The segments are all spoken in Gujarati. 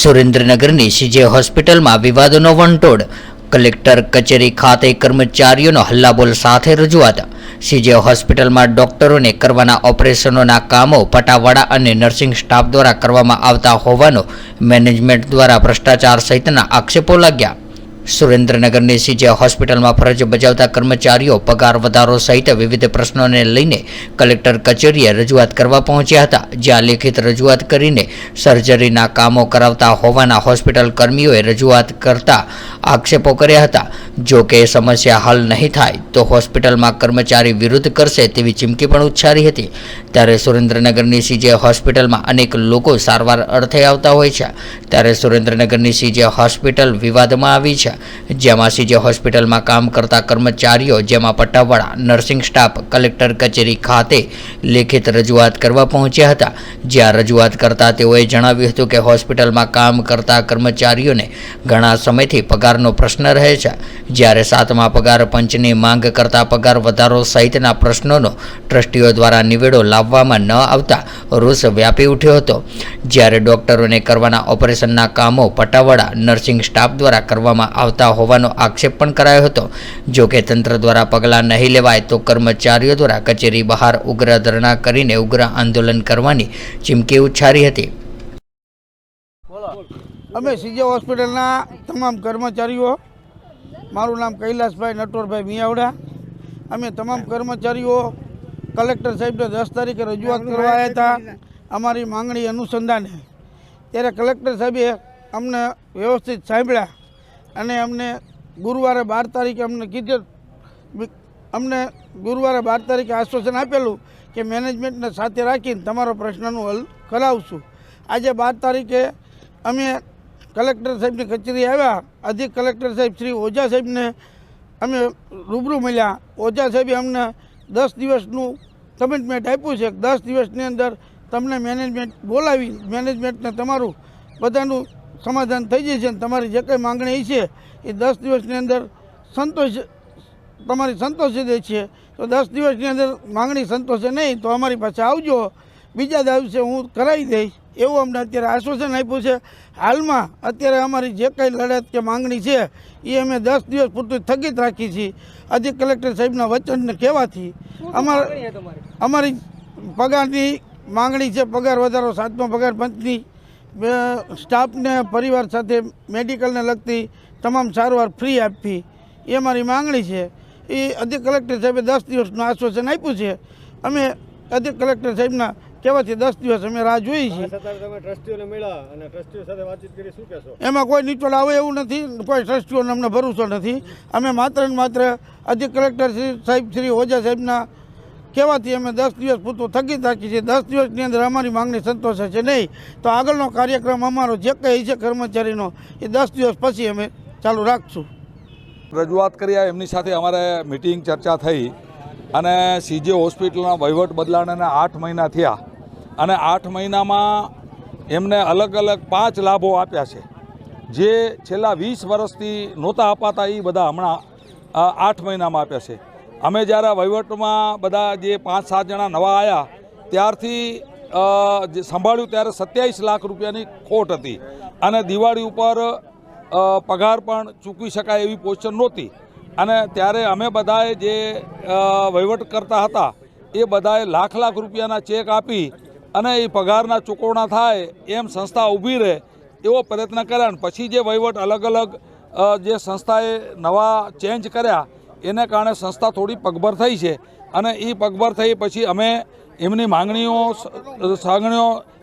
સુરેન્દ્રનગરની સીજે હોસ્પિટલમાં વિવાદોનો વંટોળ, કલેક્ટર કચેરી ખાતે કર્મચારીઓનો હલ્લાબોલ સાથે રજૂઆત। સીજે હોસ્પિટલમાં ડોક્ટરોને કરવાના ઓપરેશનોના કામો પટાવાળા અને નર્સિંગ સ્ટાફ દ્વારા કરવામાં આવતા હોવાનો મેનેજમેન્ટ દ્વારા ભ્રષ્ટાચાર સહિતના આક્ષેપો લાગ્યા। સુરેન્દ્રનગરની સીજે હોસ્પિટલમાં ફરજ બજાવતા કર્મચારીઓ પગાર વધારો સહિત વિવિધ પ્રશ્નોને લઈને કલેક્ટર કચેરીએ રજૂઆત કરવા પહોંચ્યા હતા, જ્યાં લેખિત રજૂઆત કરીને સર્જરીના કામો કરાવતા હોવાના હોસ્પિટલ કર્મીઓએ રજૂઆત કરતા આક્ષેપો કર્યા હતા। જો કે સમસ્યા હલ નહીં થાય તો હોસ્પિટલમાં કર્મચારી વિરુદ્ધ કરશે તેવી ચીમકી પણ ઉચ્ચારી હતી। ત્યારે સુરેન્દ્રનગરની સીજે હોસ્પિટલમાં અનેક લોકો સારવાર અર્થે આવતા હોય છે, ત્યારે સુરેન્દ્રનગરની સીજે હોસ્પિટલ વિવાદમાં આવી છે, જેમાં સીજે હોસ્પિટલમાં કામ કરતા કર્મચારીઓ જેમાં પટ્ટાવાળા નર્સિંગ સ્ટાફ કલેક્ટર કચેરી ખાતે લેખિત રજૂઆત કરવા પહોંચ્યા હતા, જ્યાં રજૂઆત કરતા તેઓએ જણાવ્યું હતું કે હોસ્પિટલમાં કામ કરતા કર્મચારીઓને ઘણા સમયથી પગારનો પ્રશ્ન રહે છે, જ્યારે 7મા પગાર પંચની માંગ કરતા પગાર વધારો સહિતના પ્રશ્નોનો ટ્રસ્ટીઓ દ્વારા નિવેડો લાવવામાં ન આવતા રોષ વ્યાપી ઉઠ્યો હતો। જ્યારે ડોક્ટરોને કરવાના ઓપરેશનના કામો પટ્ટાવાળા નર્સિંગ સ્ટાફ દ્વારા કરવામાં આવતા હોવાનો આક્ષેપ પણ કરાયો હતો। જો કે તંત્ર દ્વારા પગલાં નહીં લેવાય તો કર્મચારીઓ દ્વારા કચેરી બહાર ઉગ્ર ધરણા કરીને ઉગ્ર આંદોલન કરવાની ચીમકી ઉચ્ચારી હતી। અમે સીજે હોસ્પિટલના તમામ કર્મચારીઓ, મારું નામ કૈલાસભાઈ નટવરભાઈ મિયાવડા, અમે તમામ કર્મચારીઓ કલેક્ટર સાહેબને 10 તારીખે રજૂઆત કરવા આવ્યા હતા અમારી માંગણી અનુસંધાને। ત્યારે કલેક્ટર સાહેબે અમને વ્યવસ્થિત સાંભળ્યા અને અમને ગુરુવારે 12 તારીખે ગુરુવારે 12 તારીખે આશ્વાસન આપેલું કે મેનેજમેન્ટને સાથે રાખીને તમારો પ્રશ્નનું હલ કરાવશું। આજે 12 તારીખે અમે કલેક્ટર સાહેબની કચેરી આવ્યા। અધિક કલેક્ટર સાહેબ શ્રી ઓઝા સાહેબને અમે રૂબરૂ મળ્યા। ઓઝા સાહેબે અમને 10 દિવસનું કમિટમેન્ટ આપ્યું છે, 10 દિવસની અંદર તમને મેનેજમેન્ટ બોલાવી મેનેજમેન્ટને તમારું બધાનું સમાધાન થઈ જશે અને તમારી જે કંઈ માંગણી છે એ 10 દિવસની અંદર તમારી સંતોષી દે છે। તો 10 દિવસની અંદર માંગણી સંતોષે નહીં તો અમારી પાસે આવજો, બીજા દિવસે હું કરાવી દઈશ એવું અમને અત્યારે આશ્વાસન આપ્યું છે। હાલમાં અત્યારે અમારી જે કંઈ લડત કે માંગણી છે એ અમે 10 દિવસ પૂરતું સ્થગિત રાખી છીએ અધિક કલેક્ટર સાહેબના વચનને કહેવાથી। અમારી પગારની માંગણી છે, પગાર વધારો 7મા પગાર પંચની, સ્ટાફને પરિવાર સાથે મેડિકલને લગતી તમામ સારવાર ફ્રી આપવી એ અમારી માંગણી છે। એ અધિક કલેક્ટર સાહેબે 10 દિવસનું આશ્વાસન આપ્યું છે। અમે અધિક કલેક્ટર સાહેબના કહેવાથી 10 દિવસ અમે રાહ જોઈએ છીએ। એમાં કોઈ નિચોડ આવે એવું નથી, કોઈ ટ્રસ્ટીઓને અમને ભરોસો નથી। અમે માત્ર ને માત્ર અધિક કલેક્ટર સાહેબ શ્રી ઓઝા સાહેબના કહેવાથી અમે 10 દિવસ પૂરતું સ્થગિત રાખી છે। 10 દિવસની અંદર અમારી માંગણી સંતોષે છે નહીં તો આગળનો કાર્યક્રમ અમારો જે કંઈ છે કર્મચારીનો એ 10 દિવસ પછી અમે ચાલુ રાખશું। રજૂઆત કર્યા એમની સાથે અમારે મિટિંગ ચર્ચા થઈ અને સીજે હોસ્પિટલના વહીવટ બદલાણાના 8 મહિના થયા અને 8 મહિનામાં એમને અલગ અલગ 5 લાભો આપ્યા છે, જે છેલ્લા 20 વર્ષથી નહોતા અપાતા એ બધા હમણાં 8 મહિનામાં આપ્યા છે। અમે જ્યારે વહીવટમાં બધા જે 5-7 જણા નવા આવ્યા ત્યારથી જે સંભાળ્યું ત્યારે 27 લાખ રૂપિયાની ખોટ હતી અને દિવાળી ઉપર પગાર પણ ચૂકવી શકાય એવી પોઝિશન નહોતી અને ત્યારે અમે બધાએ જે વહીવટ કરતા હતા એ બધાએ લાખ રૂપિયાના ચેક આપી અને એ પગારના ચૂકવણા થાય એમ સંસ્થા ઊભી રહે એવો પ્રયત્ન કર્યા અને પછી જે વહીવટ અલગ અલગ જે સંસ્થાએ નવા ચેન્જ કર્યા એને કારણે સંસ્થા થોડી પગભર થઈ છે અને એ પગભર થઈ પછી અમે એમની માંગણીઓ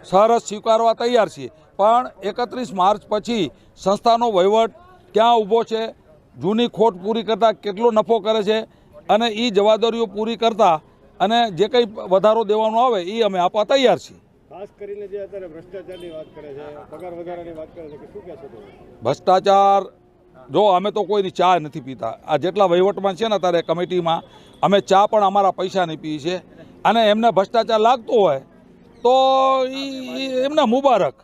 સરસ સ્વીકારવા તૈયાર છીએ। પણ 31 માર્ચ પછી સંસ્થાનો વહીવટ ક્યાં ઊભો છે, જૂની ખોટ પૂરી કરતાં કેટલો નફો કરે છે અને એ જવાબદારીઓ પૂરી કરતા અને જે કંઈ વધારો દેવાનો આવે એ અમે આપવા તૈયાર છીએ। ખાસ કરીને જે અત્યારે ભ્રષ્ટાચારની વાત કરે છે, પગાર વધારાની વાત કરે છે કે શું કહેશો? ભ્રષ્ટાચાર જો અમે તો કોઈની ચા નથી પીતા। આ જેટલા વહીવટમાં છે ને અત્યારે કમિટીમાં અમે ચા પણ અમારા પૈસાની પીએ છીએ અને એમને ભ્રષ્ટાચાર લાગતો હોય તો એમને મુબારક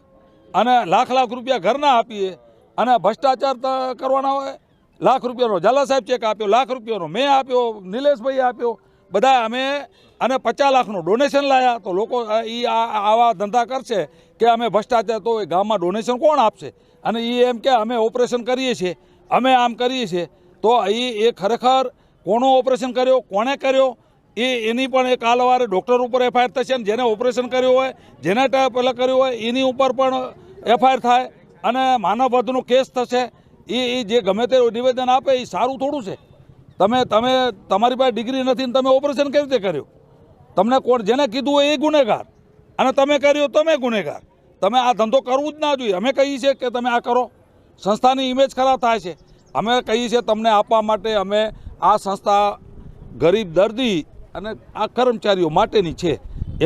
અને લાખ રૂપિયા ઘરના આપીએ અને ભ્રષ્ટાચાર કરવાના હોય। લાખ રૂપિયાનો ઝાલા સાહેબ ચેક આપ્યો, લાખ રૂપિયાનો મેં આપ્યો, નિલેશભાઈએ આપ્યો, બધા અમે અને 50 લાખનું ડોનેશન લાયા તો લોકો આવા ધંધા કરશે કે અમે ભ્રષ્ટાચાર, તો એ ગામમાં ડોનેશન કોણ આપશે? અને એ એમ કે અમે ઓપરેશન કરીએ છીએ, અમે આમ કરીએ છીએ, તો એ ખરેખર કોનો ઓપરેશન કર્યો, કોણે કર્યો, એની પણ એક કાલવારે ડૉક્ટર ઉપર એફઆઈઆર થશે, અને જેને ઓપરેશન કર્યું હોય, જેને પહેલાં કર્યું હોય એની ઉપર પણ એફઆઈઆર થાય અને માનવ વધનો કેસ થશે. એ જે ગમે તે નિવેદન આપે એ સારું થોડું છે? તમારી પાસે ડિગ્રી નથી ને તમે ઓપરેશન કેવી રીતે કર્યું? તમને કોણ જેને કીધું હોય એ ગુનેગાર, અને તમે કર્યો તમે ગુનેગાર. તમે આ ધંધો કરવું જ ના જોઈએ. અમે કહીએ છીએ કે તમે આ કરો, સંસ્થાની ઇમેજ ખરાબ થાય છે. અમે કહીએ છીએ તમને આપવા માટે અમે આ સંસ્થા ગરીબ દર્દી અને આ કર્મચારીઓ માટેની છે.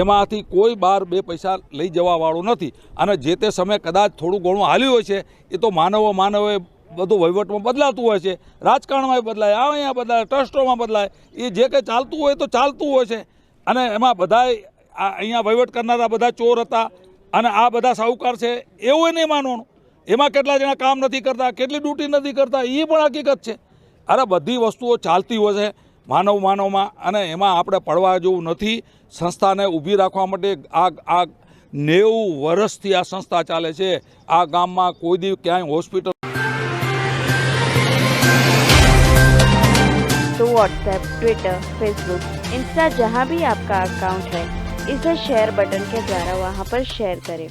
એમાંથી કોઈ બહાર 2 પૈસા લઈ જવાવાળું નથી. અને જે તે સમયે કદાચ થોડું ઘણું હાલ્યું હોય છે એ તો માનવે બધું વહીવટમાં બદલાતું હોય છે, રાજકારણમાં બદલાય, અહીંયા બદલાય, ટ્રસ્ટોમાં બદલાય, એ જે કંઈ ચાલતું હોય તો ચાલતું હોય છે. અને એમાં બધાય અહીંયા વહીવટ કરનારા બધા ચોર હતા અને આ બધા સાહુકાર છે એવું નહીં માનવાનું. એમાં કેટલા જણા કામ નથી કરતા, કેટલી ડ્યુટી નથી કરતા, એ પણ હકીકત છે. અરે બધી વસ્તુઓ ચાલતી હોય છે માનવમાં, અને એમાં આપણે પડવા જેવું નથી. સંસ્થાને ઊભી રાખવા માટે આ 90 વર્ષથી આ સંસ્થા ચાલે છે. આ ગામમાં કોઈ દી ક્યાંય હોસ્પિટલ तो व्हाट्सएप, ट्विटर, फेसबुक, इंस्टा जहाँ भी आपका अकाउंट है, इसे शेयर बटन के द्वारा वहाँ पर शेयर करें